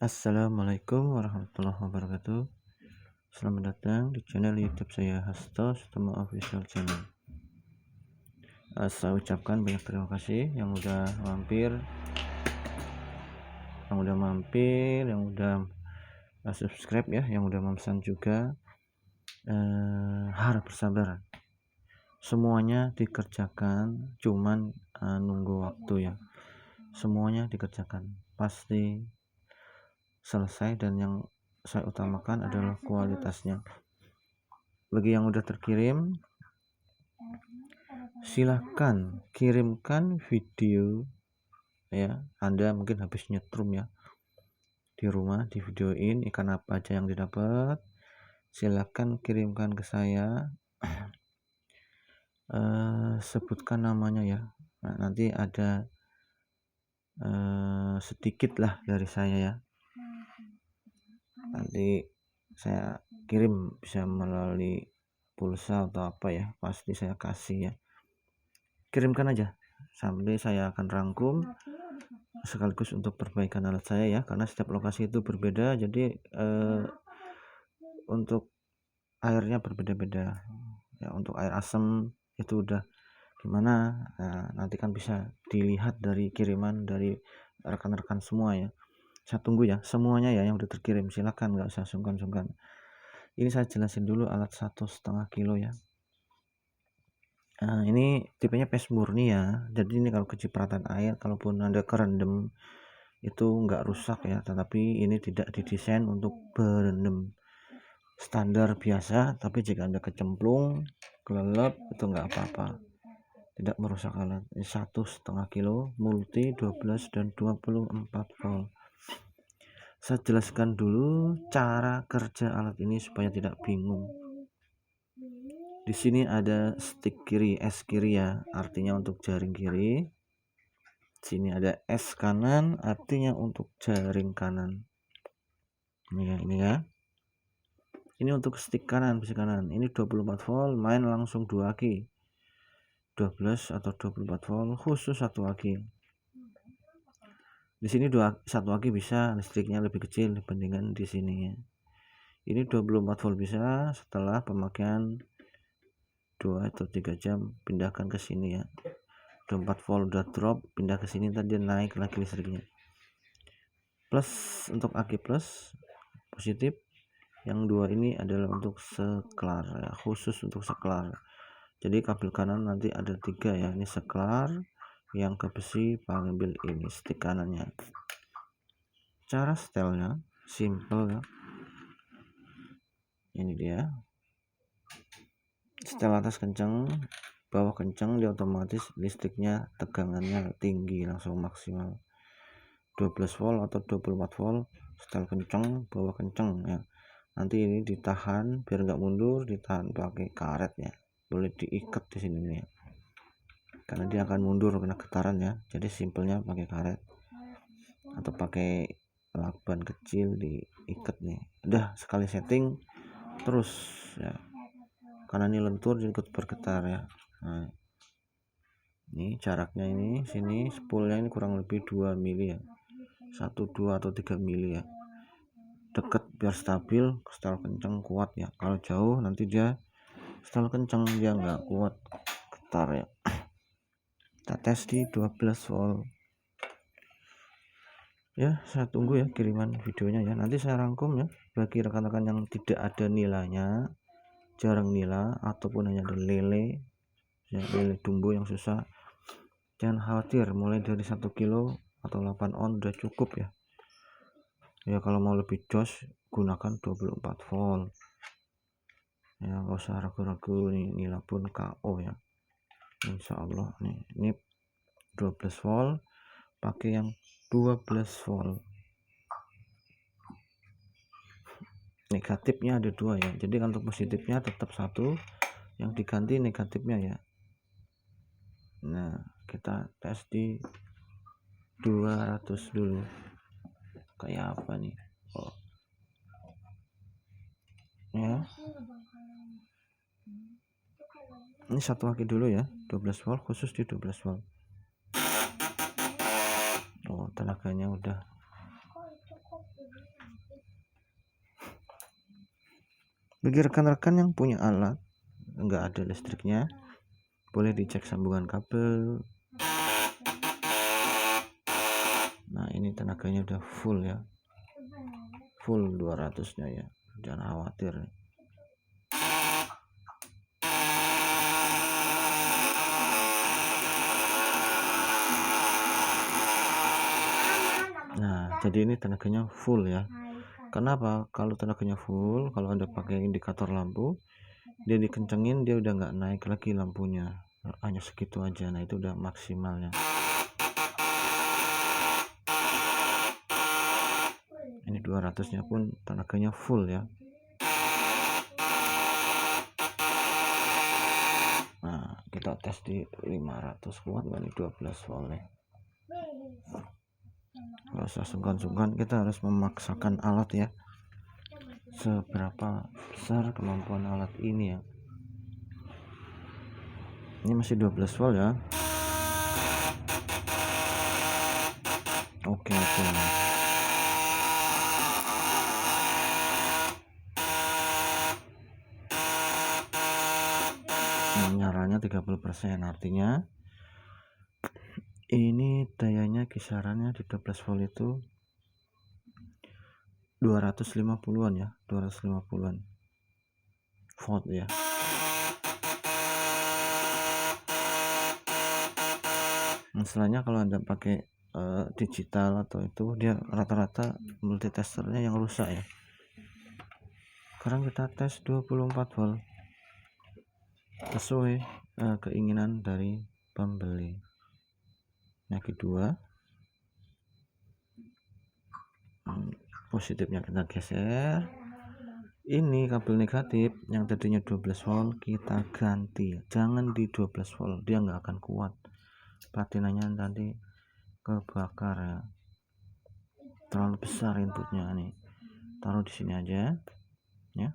Assalamualaikum warahmatullahi wabarakatuh. Selamat datang di channel YouTube saya Hasto Sutama Official Channel. Saya ucapkan banyak terima kasih yang udah mampir, yang udah subscribe ya, yang udah memesan juga. Harap bersabar. Semuanya dikerjakan, cuman nunggu waktu ya. Semuanya dikerjakan, pasti selesai, dan yang saya utamakan adalah kualitasnya. Bagi yang udah terkirim, silahkan kirimkan video ya. Anda mungkin habis nyetrum ya di rumah, di videoin ikan apa aja yang didapat. Silahkan kirimkan ke saya. Sebutkan namanya ya. Nah, nanti ada sedikit lah dari saya ya. Nanti saya kirim, bisa melalui pulsa atau apa ya, pasti saya kasih ya. Kirimkan aja, sampai saya akan rangkum sekaligus untuk perbaikan alat saya ya, karena setiap lokasi itu berbeda, jadi untuk airnya berbeda-beda ya. Untuk air asam itu udah gimana, nanti kan bisa dilihat dari kiriman dari rekan-rekan semua ya. Saya tunggu ya semuanya ya yang udah terkirim. Silakan, nggak usah sungkan-sungkan. Ini saya jelasin dulu alat 1,5 kilo ya. Ini tipenya pes murni ya, jadi ini kalau kecipratan air, kalaupun Anda kerendam itu nggak rusak ya, tetapi ini tidak didesain untuk berendam standar biasa. Tapi jika Anda kecemplung, kelelep, itu nggak apa-apa, tidak merusak alat. Ini 1,5 kilo multi 12 dan 24 volt. Saya jelaskan dulu cara kerja alat ini supaya tidak bingung. Di sini ada stick kiri, S kiri ya, artinya untuk jaring kiri. Sini ada S kanan, artinya untuk jaring kanan. Ini ya. Ini untuk stick kanan, posisi kanan. Ini 24 volt, main langsung 2 aki. 12 atau 24 volt khusus 1 aki. Di sini 1 aki bisa, listriknya lebih kecil dibandingkan di sini ya. Ini 24 volt bisa, setelah pemakaian 2 atau 3 jam pindahkan ke sini ya. 24 volt udah drop, pindah ke sini, tadi naik lagi listriknya. Plus untuk aki plus positif, yang 2 ini adalah untuk seklar ya, khusus untuk seklar. Jadi kabel kanan nanti ada 3 ya, ini seklar, yang ke besi panggil ini stick kanannya. Cara setelnya simple ya, ini dia. Setel atas kencang, bawah kencang, dia otomatis listriknya tegangannya tinggi, langsung maksimal 12 volt atau 24 volt. Setel kencang, bawah kencang ya. Nanti ini ditahan biar nggak mundur, ditahan pakai karet ya, boleh diikat di sini nih ya, karena dia akan mundur kena getaran ya. Jadi simpelnya pakai karet atau pakai lakban kecil, diikat nih. Udah sekali setting terus ya, karena ini lentur jadi ikut bergetar ya. Nah, ini jaraknya, ini sini spoolnya ini kurang lebih 2 mili ya, 1, 2 atau 3 mili ya. Deket biar stabil, setel kencang kuat ya. Kalau jauh nanti dia setel kencang, dia nggak kuat getar ya. Kita tes di 12 volt ya. Saya tunggu ya kiriman videonya ya, nanti saya rangkum ya. Bagi rekan-rekan yang tidak ada nilainya, jarang nila, ataupun hanya ada lele ya, lele dumbo yang susah, jangan khawatir. Mulai dari 1 kilo atau 8 on udah cukup ya. Ya kalau mau lebih jos, gunakan 24 volt ya, nggak usah ragu-ragu. Nila pun KO ya, insya Allah. Nih, ini 12 volt, pakai yang 12 volt. Negatifnya ada 2 ya, jadi untuk positifnya tetap 1, yang diganti negatifnya ya. Nah, kita tes di 200 dulu kayak apa nih. Ya, ini 1 aki dulu ya, 12 volt, khusus di 12 volt. Tenaganya udah Bagi rekan-rekan yang punya alat enggak ada listriknya, boleh dicek sambungan kabel. Nah, ini tenaganya udah full ya, full 200 nya ya, jangan khawatir. Nah, jadi ini tenaganya full ya. Kenapa? Kalau tenaganya full, kalau Anda pakai indikator lampu, dia dikencengin, dia udah nggak naik lagi lampunya, hanya segitu aja. Nah, itu udah maksimalnya. Ini 200 nya pun tenaganya full ya. Nah, kita tes di 500 watt, ini 12 volt ya. Nggak usah sungkan-sungkan, kita harus memaksakan alat ya. Seberapa besar kemampuan alat ini ya. Ini masih 12 volt ya. Oke. Nah, nyalanya 30%, artinya ini dayanya kisarannya di 12 volt itu 250-an ya, 250-an volt ya. Masalahnya kalau Anda pakai digital atau itu, dia rata-rata multitesternya yang rusak ya. Sekarang kita tes 24 volt sesuai keinginan dari pembeli. Yang kedua, positifnya kita geser. Ini kabel negatif yang tadinya 12 volt kita ganti, jangan di 12 volt, dia nggak akan kuat, platinanya nanti kebakar ya, terlalu besar inputnya. Nih, taruh di sini aja ya,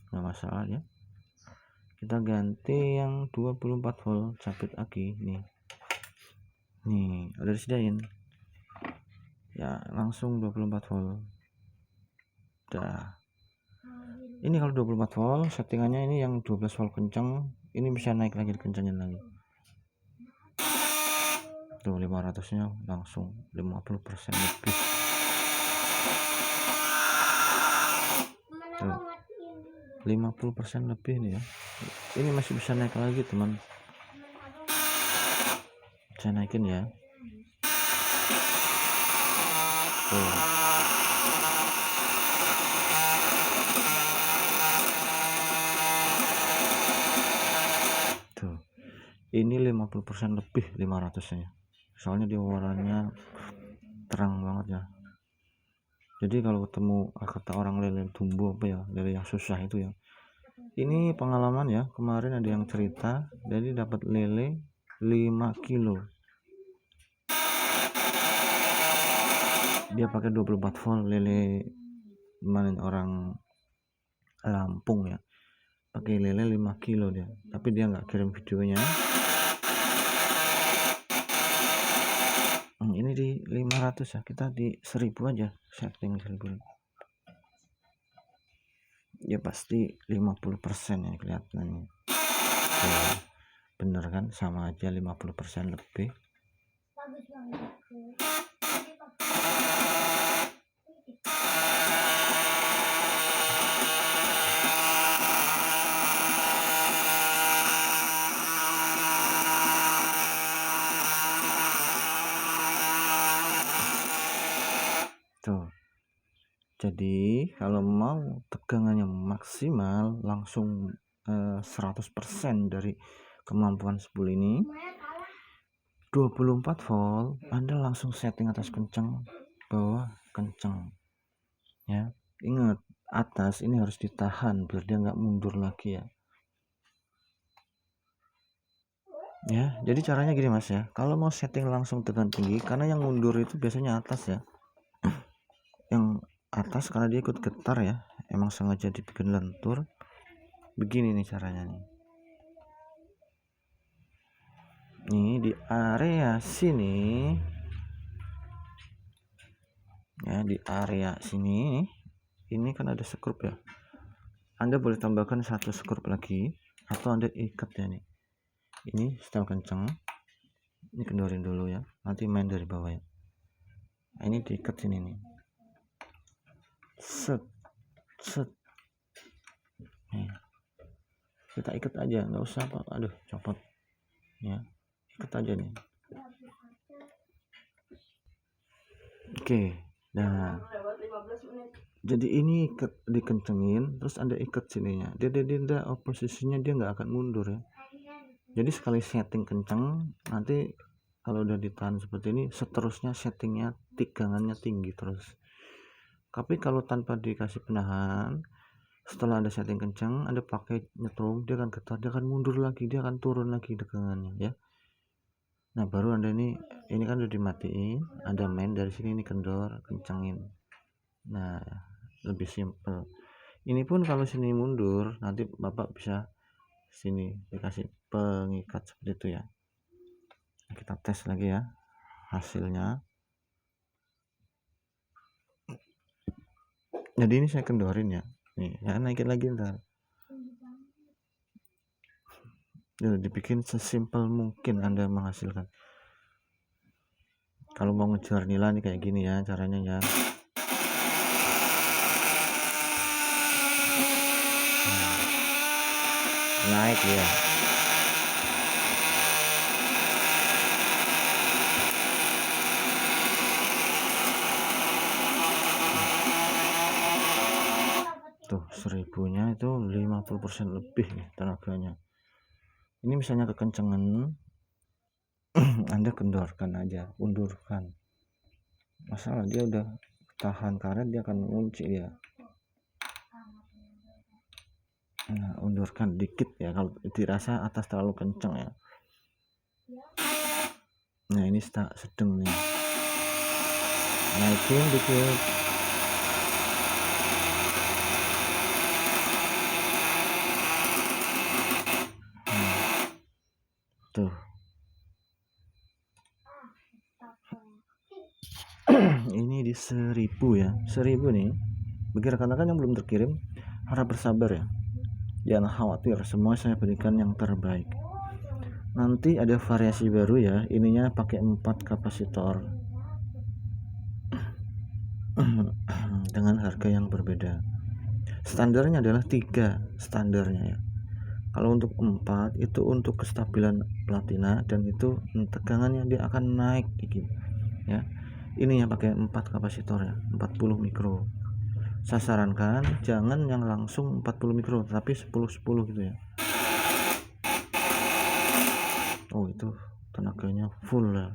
nggak masalah ya. Kita ganti yang 24 volt sabit aki nih udah disediain ya, langsung 24 volt. Dah, ini kalau 24 volt settingannya ini yang 12 volt kencang, ini bisa naik lagi, kencangin lagi tuh. 500 nya langsung 50% lebih tuh, 50% lebih nih ya. Ini masih bisa naik lagi teman, saya naikin ya tuh. Tuh, ini 50% lebih 500 nya, soalnya dia warnanya terang banget ya. Jadi kalau ketemu kata orang lele tumbuh apa ya, lele yang susah itu ya. Ini pengalaman ya, kemarin ada yang cerita, jadi dapat lele 5 kilo, dia pakai 24 volt lele, manin orang Lampung ya, pakai lele 5 kilo dia, tapi dia nggak kirim videonya. Ini di 500 ya, kita di 1000 aja, setting 1000 ya, pasti 50% ya kelihatannya. Bener kan, sama aja 50% lebih. Tuh, jadi kalau mau tegangannya maksimal langsung 100% dari kemampuan spool ini 24 volt, Anda langsung setting atas kencang, bawah kencang ya. Ingat, atas ini harus ditahan biar dia nggak mundur lagi ya. Jadi caranya gini mas ya, kalau mau setting langsung tegangan tinggi, karena yang mundur itu biasanya atas ya, yang atas karena dia ikut getar ya, emang sengaja dibikin lentur. Begini nih caranya nih di area sini ya, di area sini ini kan ada skrup ya, Anda boleh tambahkan satu skrup lagi atau Anda ikat ya nih. Ini setel kencang, ini kendorin dulu ya, nanti main dari bawah ya. Nah, ini diikat sini nih, set set nih. Kita ikat aja, nggak usah apa, aduh copot ya, ikat aja nih. Oke, nah jadi ini dikencengin, terus Anda ikat sininya, dia posisinya dia nggak akan mundur ya. Jadi sekali setting kencang, nanti kalau udah ditahan seperti ini, seterusnya settingnya tegangannya tinggi terus. Tapi kalau tanpa dikasih penahan, setelah Anda setting kencang, Anda pakai nyetrum, dia akan getar, dia akan mundur lagi, dia akan turun lagi tegangannya ya. Nah baru Anda ini kan udah dimatiin, Anda main dari sini, ini kendor, kencangin. Nah lebih simple. Ini pun kalau sini mundur, nanti Bapak bisa sini dikasih pengikat seperti itu ya. Kita tes lagi ya hasilnya. Jadi ini saya kendorin ya, nih ya, naikin lagi ntar. Dibikin sesimpel mungkin Anda menghasilkan. Kalau mau ngejar nilai nih kayak gini ya caranya ya. Naik ya. Tuh 1000-nya itu 50% lebih nih tenaganya. Ini misalnya kekencengan, Anda kendorkan aja, undurkan. Masalah dia udah tahan karet, dia akan ngunci dia. Nah undurkan dikit ya kalau dirasa atas terlalu kenceng ya. Nah ini sedang nih, naikin dikit. Tuh ini di 1000 ya, 1000 nih. Bagi rekan-rekan yang belum terkirim, harap bersabar ya, jangan khawatir, semua saya berikan yang terbaik. Nanti ada variasi baru ya, ininya pakai 4 kapasitor dengan harga yang berbeda. Standarnya adalah 3 standarnya ya. Kalau untuk 4 itu untuk kestabilan platina, dan itu tegangannya dia akan naik dikit ya. Ini yang pakai 4 kapasitor ya, 40 mikro. Saya sarankan jangan yang langsung 40 mikro, tapi 10-10 gitu ya. Oh itu tenaganya full ya,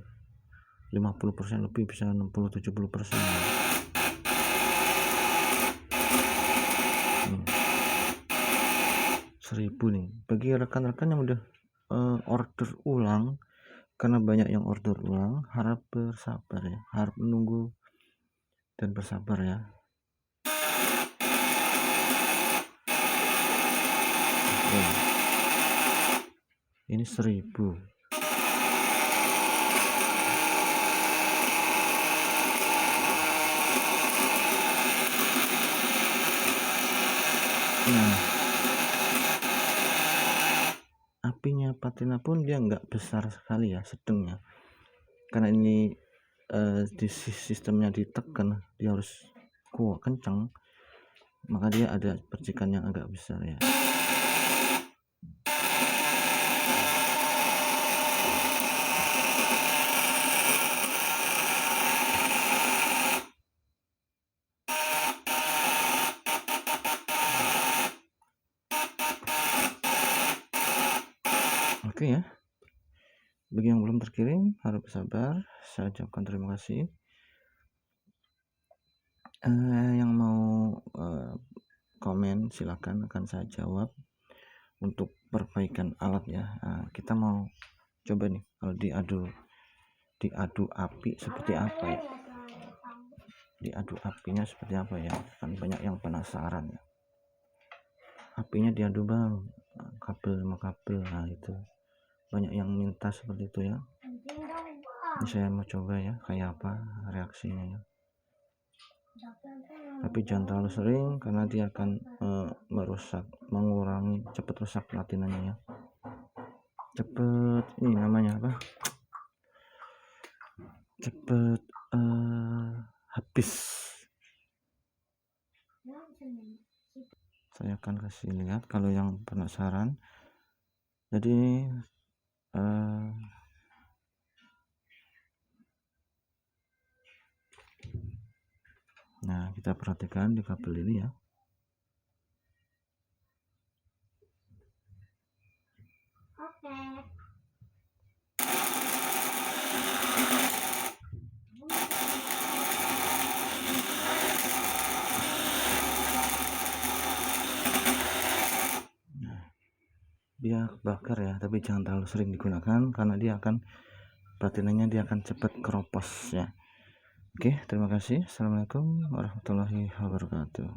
50% lebih, bisa 60-70% ya. 1000 nih. Bagi rekan-rekan yang udah order ulang, karena banyak yang order ulang, harap bersabar ya, harap menunggu dan bersabar ya. Ini 1000. Nah apinya platina pun dia nggak besar sekali ya, sedang ya, karena ini di sistemnya ditekan, dia harus kuat kencang, maka dia ada percikan yang agak besar ya. Oke ya, bagi yang belum terkirim harap sabar, saya ucapkan terima kasih. Yang mau komen silakan, akan saya jawab untuk perbaikan alat ya. Kita mau coba nih kalau diadu api seperti apa ya, diadu apinya seperti apa ya, kan banyak yang penasaran ya, apinya diadu bang, kabel sama kabel. Nah itu banyak yang minta seperti itu ya. Ini saya mau coba ya kayak apa reaksinya ya. tapi jangan terlalu sering karena dia akan merusak, mengurangi cepat rusak platinanya ya, cepet ini namanya apa, cepet habis. Saya akan kasih lihat kalau yang penasaran. Jadi nah, kita perhatikan di kabel ini ya. Dia bakar ya, tapi jangan terlalu sering digunakan karena dia akan platinanya dia akan cepat keropos ya. Oke, terima kasih. Assalamualaikum warahmatullahi wabarakatuh.